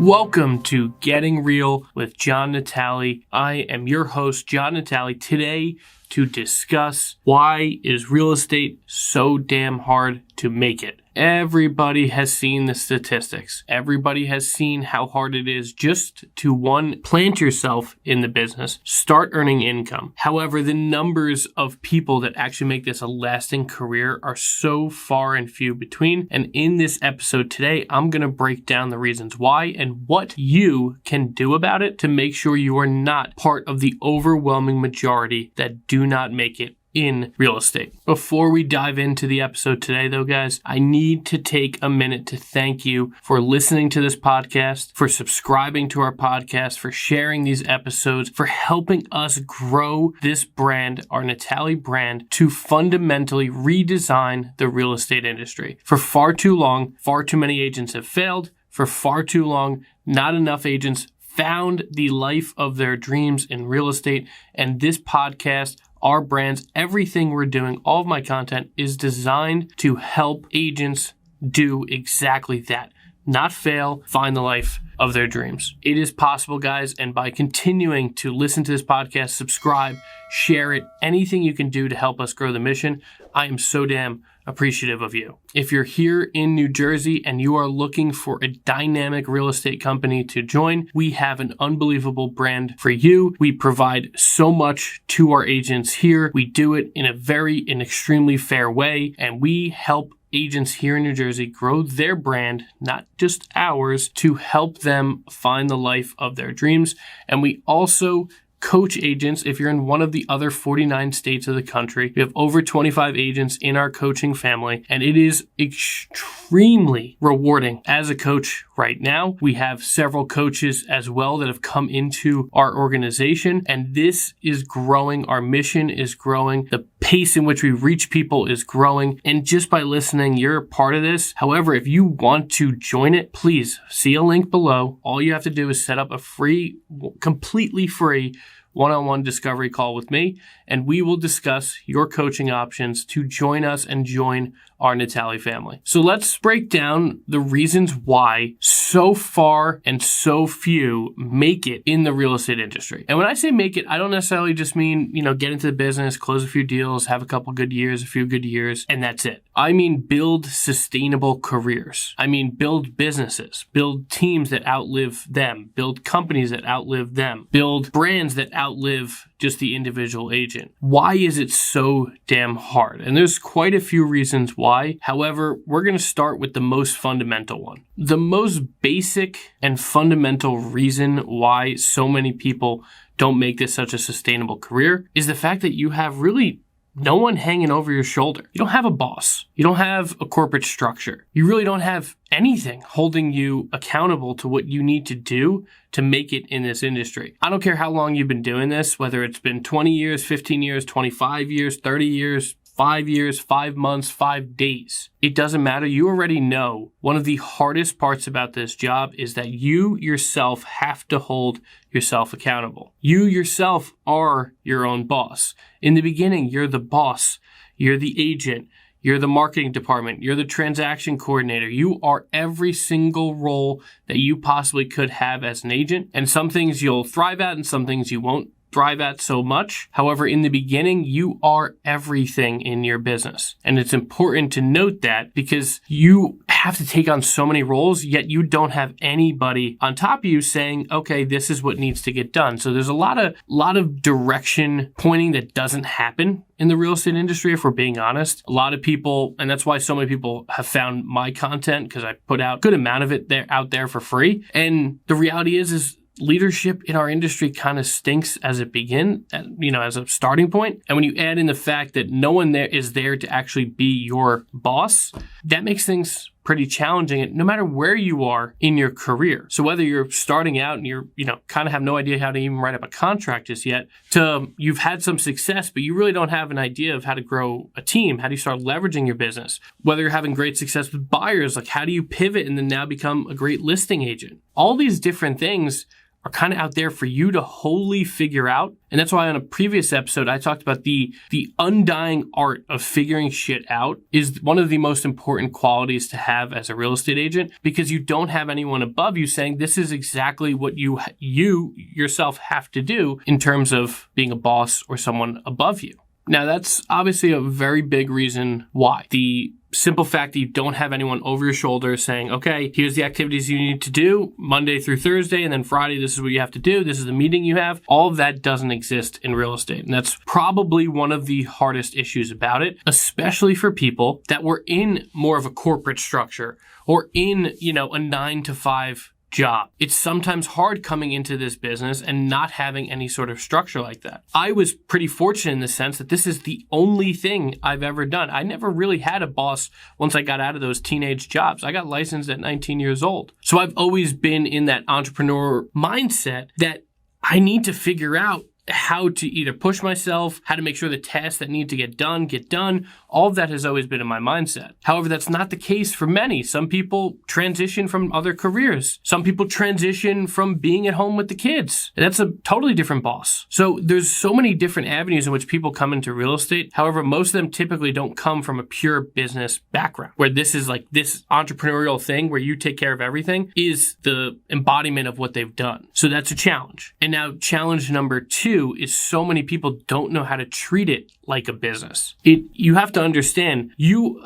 Welcome to Getting Real with John Natale. I am your host, John Natale, today to discuss why is real estate so damn hard to make it. Everybody has seen the statistics. Everybody has seen how hard it is just to, one, plant yourself in the business, start earning income. However, the numbers of people that actually make this a lasting career are so far and few between. And in this episode today, I'm going to break down the reasons why and what you can do about it to make sure you are not part of the overwhelming majority that do not make it in real estate. Before we dive into the episode today, though, guys, I need to take a minute to thank you for listening to this podcast, for subscribing to our podcast, for sharing these episodes, for helping us grow this brand, our Natale brand, to fundamentally redesign the real estate industry. For far too long, far too many agents have failed. For far too long, not enough agents found the life of their dreams in real estate. And this podcast, our brands, everything we're doing, all of my content is designed to help agents do exactly that. Not fail, find the life of their dreams. It is possible, guys, and by continuing to listen to this podcast, subscribe, share it, anything you can do to help us grow the mission, I am so damn appreciative of you. If you're here in New Jersey and you are looking for a dynamic real estate company to join, we have an unbelievable brand for you. We provide so much to our agents here. We do it in an extremely fair way, and we help agents here in New Jersey grow their brand, not just ours, to help them find the life of their dreams. And we also coach agents if you're in one of the other 49 states of the country. We have over 25 agents in our coaching family, and it is extremely rewarding as a coach right now. We have several coaches as well that have come into our organization, and this is growing. Our mission is growing. The pace in which we reach people is growing, and just by listening, you're a part of this. However, if you want to join it, please see a link below. All you have to do is set up a free, completely free one-on-one discovery call with me, and we will discuss your coaching options to join us and join our Natale family. So let's break down the reasons why so far and so few make it in the real estate industry. And when I say make it, I don't necessarily just mean, get into the business, close a few deals, have a couple good years, a few good years, and that's it. I mean build sustainable careers. I mean build businesses, build teams that outlive them, build companies that outlive them, build brands that outlive just the individual agent. Why is it so damn hard? And there's quite a few reasons why. However, we're going to start with the most fundamental one. The most basic and fundamental reason why so many people don't make this such a sustainable career is the fact that you have really no one hanging over your shoulder. You don't have a boss. You don't have a corporate structure. You really don't have anything holding you accountable to what you need to do to make it in this industry. I don't care how long you've been doing this, whether it's been 20 years, 15 years, 25 years, 30 years, 5 years, 5 months, 5 days. It doesn't matter. You already know one of the hardest parts about this job is that you yourself have to hold yourself accountable. You yourself are your own boss. In the beginning, you're the boss. You're the agent. You're the marketing department. You're the transaction coordinator. You are every single role that you possibly could have as an agent. And some things you'll thrive at and some things you won't thrive at so much. However, in the beginning, you are everything in your business. And it's important to note that because you have to take on so many roles, yet you don't have anybody on top of you saying, okay, this is what needs to get done. So there's a lot of direction pointing that doesn't happen in the real estate industry, if we're being honest. A lot of people, and that's why so many people have found my content, because I put out a good amount of it out there for free. And the reality is leadership in our industry kind of stinks as a starting point. And when you add in the fact that no one there is there to actually be your boss, that makes things pretty challenging, no matter where you are in your career. So whether you're starting out and you're, kind of have no idea how to even write up a contract just yet, to you've had some success, but you really don't have an idea of how to grow a team. How do you start leveraging your business? Whether you're having great success with buyers, like how do you pivot and then now become a great listing agent? All these different things are kind of out there for you to wholly figure out. And that's why on a previous episode, I talked about the undying art of figuring shit out is one of the most important qualities to have as a real estate agent, because you don't have anyone above you saying this is exactly what you yourself have to do in terms of being a boss or someone above you. Now, that's obviously a very big reason why. The simple fact that you don't have anyone over your shoulder saying, okay, here's the activities you need to do Monday through Thursday, and then Friday, this is what you have to do. This is the meeting you have. All of that doesn't exist in real estate. And that's probably one of the hardest issues about it, especially for people that were in more of a corporate structure or in, a 9-to-5 job. It's sometimes hard coming into this business and not having any sort of structure like that. I was pretty fortunate in the sense that this is the only thing I've ever done. I never really had a boss once I got out of those teenage jobs. I got licensed at 19 years old. So I've always been in that entrepreneur mindset that I need to figure out how to either push myself, how to make sure the tasks that need to get done. All of that has always been in my mindset. However, that's not the case for many. Some people transition from other careers. Some people transition from being at home with the kids. And that's a totally different boss. So there's so many different avenues in which people come into real estate. However, most of them typically don't come from a pure business background, where this is like this entrepreneurial thing where you take care of everything is the embodiment of what they've done. So that's a challenge. And now challenge number 2 is so many people don't know how to treat it like a business. You have to understand,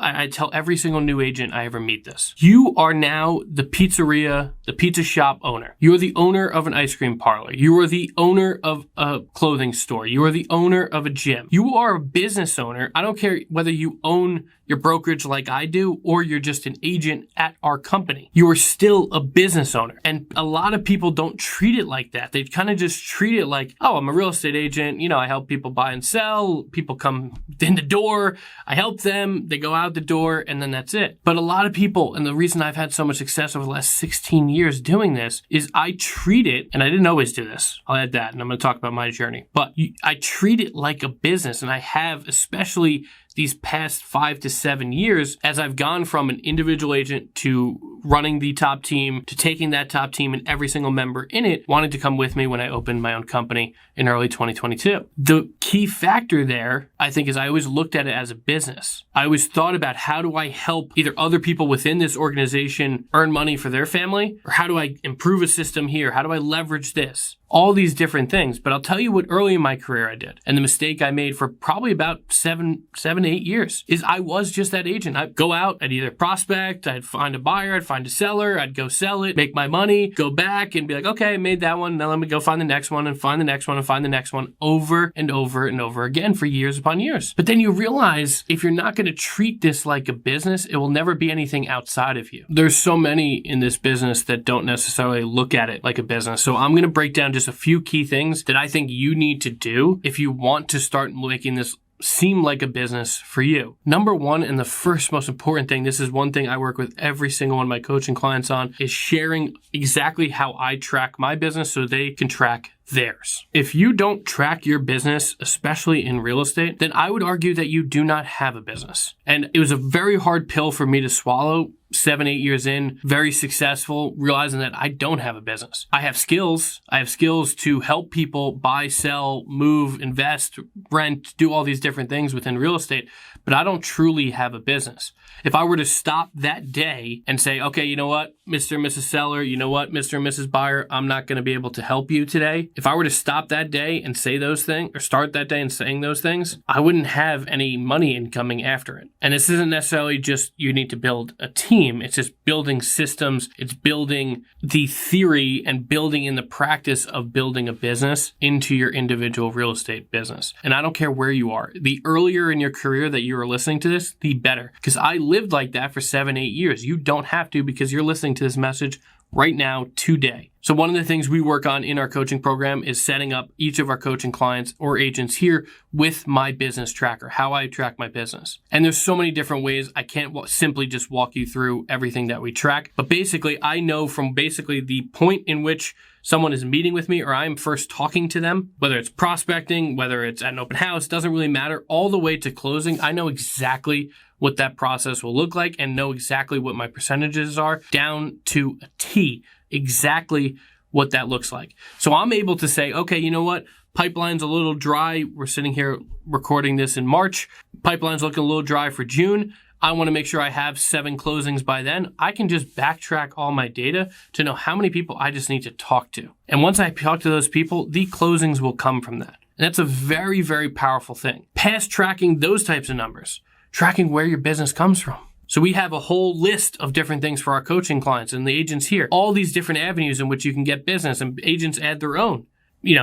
I tell every single new agent I ever meet this. You are now the pizzeria, the pizza shop owner. You are the owner of an ice cream parlor. You are the owner of a clothing store. You are the owner of a gym. You are a business owner. I don't care whether you own your brokerage like I do, or you're just an agent at our company. You are still a business owner. And a lot of people don't treat it like that. They kind of just treat it like, oh, I'm a real estate agent. I help people buy and sell. People come in the door. I help them. They go out the door, and then that's it. But a lot of people, and the reason I've had so much success over the last 16 years doing this is I treat it, and I didn't always do this. I'll add that, and I'm going to talk about my journey. But I treat it like a business, and I have, especially these past 5 to 7 years, as I've gone from an individual agent to running the top team, to taking that top team and every single member in it wanted to come with me when I opened my own company in early 2022. The key factor there, I think, is I always looked at it as a business. I always thought about how do I help either other people within this organization earn money for their family, or how do I improve a system here? How do I leverage this? All these different things. But I'll tell you what early in my career I did. And the mistake I made for probably about 7 to 8 years is I was just that agent. I'd go out, I'd either prospect, I'd find a buyer, I'd find a seller, I'd go sell it, make my money, go back and be like, okay, I made that one. Now let me go find the next one and find the next one and find the next one over and over and over again for years upon years. But then you realize if you're not going to treat this like a business, it will never be anything outside of you. There's so many in this business that don't necessarily look at it like a business. So I'm going to break down just a few key things that I think you need to do if you want to start making this seem like a business for you. Number 1, and the first most important thing, this is one thing I work with every single one of my coaching clients on, is sharing exactly how I track my business so they can track theirs. If you don't track your business, especially in real estate, then I would argue that you do not have a business. And it was a very hard pill for me to swallow 7, 8 years in, very successful, realizing that I don't have a business. I have skills. I have skills to help people buy, sell, move, invest, rent, do all these different things within real estate, but I don't truly have a business. If I were to stop that day and say, okay, you know what, Mr. and Mrs. Seller, you know what, Mr. and Mrs. Buyer, I'm not going to be able to help you today. If I were to stop that day and say those things, or start that day and saying those things, I wouldn't have any money incoming after it. And this isn't necessarily just you need to build a team. It's just building systems. It's building the theory and building in the practice of building a business into your individual real estate business. And I don't care where you are. The earlier in your career that you are listening to this, the better. Because I lived like that for 7, 8 years. You don't have to, because you're listening to this message right now, today. So one of the things we work on in our coaching program is setting up each of our coaching clients or agents here with my business tracker, how I track my business. And there's so many different ways. I can't simply just walk you through everything that we track. But basically, I know from basically the point in which someone is meeting with me or I'm first talking to them, whether it's prospecting, whether it's at an open house, doesn't really matter, all the way to closing. I know exactly what that process will look like and know exactly what my percentages are down to a T, exactly what that looks like. So I'm able to say, okay, you know what? Pipeline's a little dry. We're sitting here recording this in March. Pipeline's looking a little dry for June. I want to make sure I have 7 closings by then. I can just backtrack all my data to know how many people I just need to talk to. And once I talk to those people, the closings will come from that. And that's a very, very powerful thing. Past tracking those types of numbers, tracking where your business comes from. So we have a whole list of different things for our coaching clients and the agents here, all these different avenues in which you can get business, and agents add their own,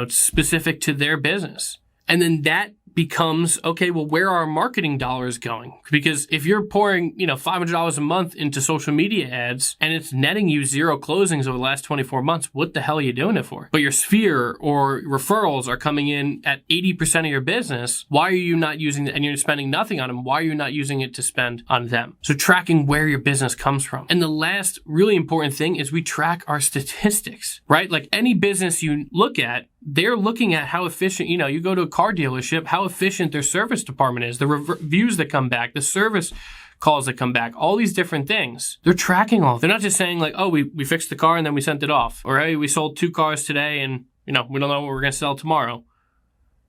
specific to their business. And then that becomes, okay, well, where are our marketing dollars going? Because if you're pouring, $500 a month into social media ads and it's netting you 0 closings over the last 24 months, what the hell are you doing it for? But your sphere or referrals are coming in at 80% of your business. Why are you not using it? And you're spending nothing on them. Why are you not using it to spend on them? So tracking where your business comes from. And the last really important thing is we track our statistics, right? Like any business you look at, they're looking at how efficient, you go to a car dealership, how efficient their service department is, the reviews that come back, the service calls that come back, all these different things. They're tracking all. They're not just saying like, oh, we fixed the car and then we sent it off. Or, hey, we sold 2 cars today and, we don't know what we're going to sell tomorrow.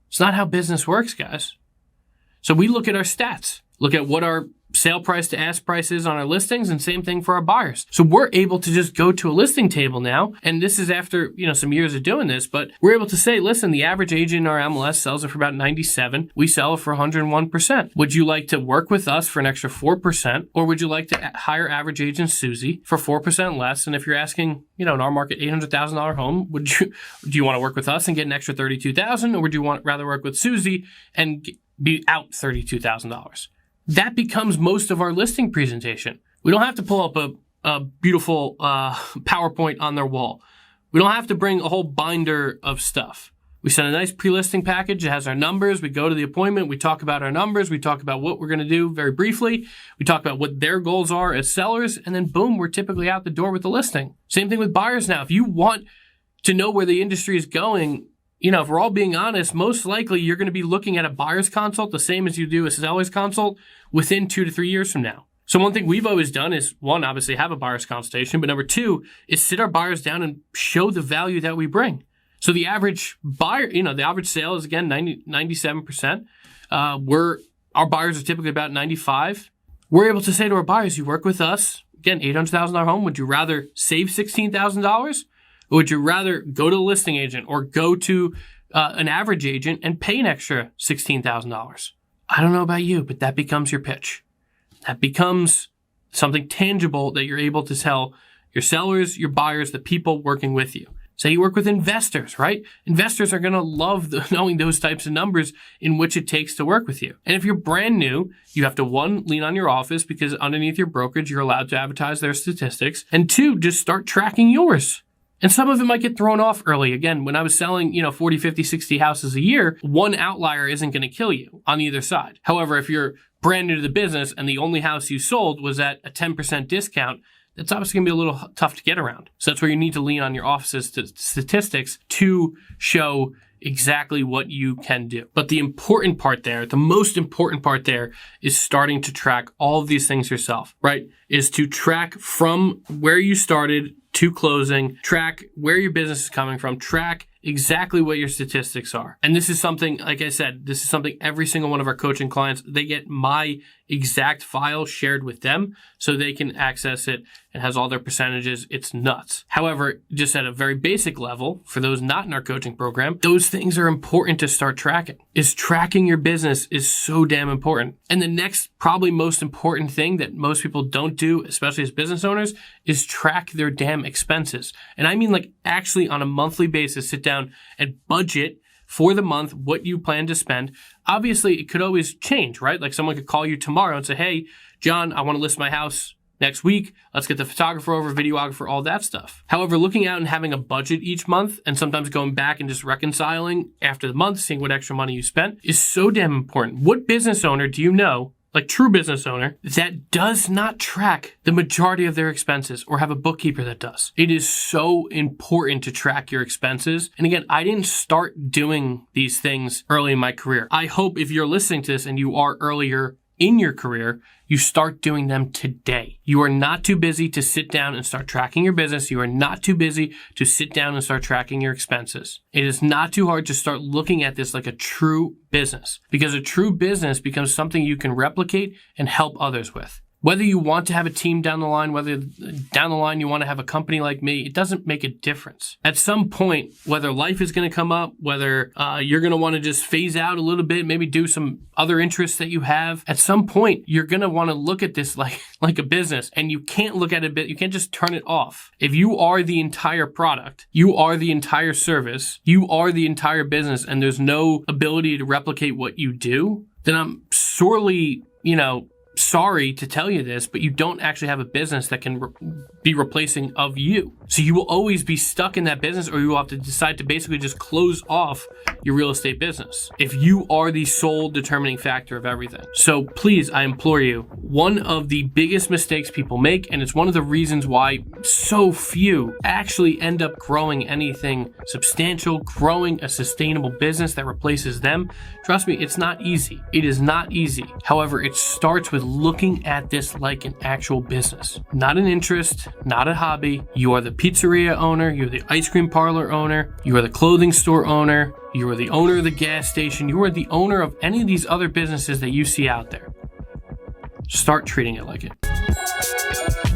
It's not how business works, guys. So we look at our stats, look at what our sale price to ask price is on our listings, and same thing for our buyers. So we're able to just go to a listing table now, and this is after, some years of doing this, but we're able to say, listen, the average agent in our MLS sells it for about 97. We sell it for 101%. Would you like to work with us for an extra 4%, or would you like to hire average agent Susie for 4% less? And if you're asking, in our market, $800,000 home, do you want to work with us and get an extra $32,000, or would you rather work with Susie and be out $32,000? That becomes most of our listing presentation. We don't have to pull up a beautiful PowerPoint on their wall. We don't have to bring a whole binder of stuff. We send a nice pre-listing package. It has our numbers. We go to the appointment. We talk about our numbers. We talk about what we're going to do very briefly. We talk about what their goals are as sellers. And then boom, we're typically out the door with the listing. Same thing with buyers now. If you want to know where the industry is going, if we're all being honest, most likely you're going to be looking at a buyer's consult the same as you do a seller's consult within 2 to 3 years from now. So one thing we've always done is, 1, obviously have a buyer's consultation, but number 2 is sit our buyers down and show the value that we bring. So the average buyer, the average sale is again 97%. Our buyers are typically about 95. We're able to say to our buyers, you work with us, again, $800,000 home. Would you rather save $16,000? Or would you rather go to a listing agent or go to an average agent and pay an extra $16,000? I don't know about you, but that becomes your pitch. That becomes something tangible that you're able to tell your sellers, your buyers, the people working with you. Say you work with investors, right? Investors are going to love knowing those types of numbers in which it takes to work with you. And if you're brand new, you have to, 1, lean on your office because underneath your brokerage, you're allowed to advertise their statistics. And 2, just start tracking yours. And some of it might get thrown off early. Again, when I was selling, 40, 50, 60 houses a year, one outlier isn't going to kill you on either side. However, if you're brand new to the business and the only house you sold was at a 10% discount, that's obviously going to be a little tough to get around. So that's where you need to lean on your office's statistics to show exactly what you can do. But the important part there, the most important part there is starting to track all of these things yourself, right? Is to track from where you started to closing, track where your business is coming from, track exactly what your statistics are. And this is something, like I said, this is something every single one of our coaching clients, they get my exact file shared with them so they can access it. It has all their percentages. It's nuts. However, just at a very basic level, for those not in our coaching program, those things are important to start tracking. Tracking your business is so damn important. And the next, probably most important thing that most people don't do, especially as business owners, is track their damn expenses. And I mean like actually on a monthly basis, sit down and budget for the month what you plan to spend. Obviously, it could always change, right? Like someone could call you tomorrow and say, hey, John, I want to list my house next week. Let's get the photographer over, videographer, all that stuff. However, looking out and having a budget each month and sometimes going back and just reconciling after the month, seeing what extra money you spent is so damn important. What business owner do you know, like true business owner, that does not track the majority of their expenses or have a bookkeeper that does? It is so important to track your expenses. And again, I didn't start doing these things early in my career. I hope if you're listening to this and you are earlier in your career, you start doing them today. You are not too busy to sit down and start tracking your business. You are not too busy to sit down and start tracking your expenses. It is not too hard to start looking at this like a true business, because a true business becomes something you can replicate and help others with. Whether you want to have a team down the line, whether down the line you want to have a company like me, it doesn't make a difference. At some point, whether life is going to come up, whether you're going to want to just phase out a little bit, maybe do some other interests that you have, at some point, you're going to want to look at this like a business, and you can't look at it, you can't just turn it off. If you are the entire product, you are the entire service, you are the entire business, and there's no ability to replicate what you do, then I'm sorely, sorry to tell you this, but you don't actually have a business that can be replacing of you. So you will always be stuck in that business, or you will have to decide to basically just close off your real estate business if you are the sole determining factor of everything. So please, I implore you, one of the biggest mistakes people make, and it's one of the reasons why so few actually end up growing anything substantial, growing a sustainable business that replaces them. Trust me, it's not easy. It is not easy. However, it starts with looking at this like an actual business, not an interest, not a hobby. You are the pizzeria owner, you're the ice cream parlor owner, you are the clothing store owner, you are the owner of the gas station, you are the owner of any of these other businesses that you see out there. Start treating it like it.